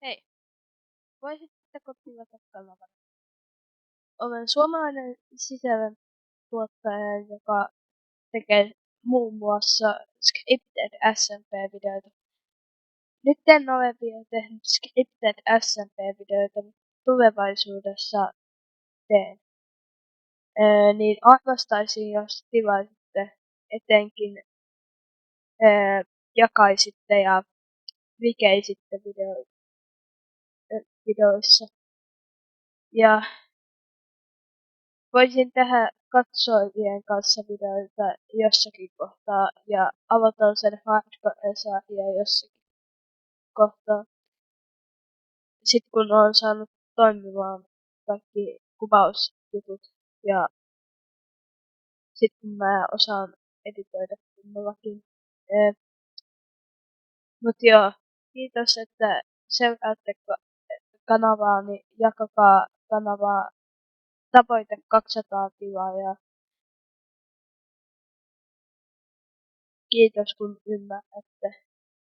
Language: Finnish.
Hei, voisitteko tilata kanavan? Olen suomalainen sisällöntuottaja, joka tekee muun muassa scripted SMP-videoita. Nyt en ole vielä tehnyt scripted SMP-videoita, mutta tulevaisuudessa teen. Niin arvostaisin, jos tilaisitte, etenkin jakaisitte ja vikeisitte videoissa. Ja voisin tehdä katsojien kanssa videoita jossakin kohtaa ja aloitan sen hardcore-sarjan jossakin kohtaa. Sitten kun olen saanut toimimaan kaikki kuvausjutut ja sitten kun mä osaan editoida kunnollakin. Mut joo, kiitos, että seuraatte kanavaani, jakakaa kanavaa, tavoite 200 tilaajaa. Kiitos kun ymmärrätte.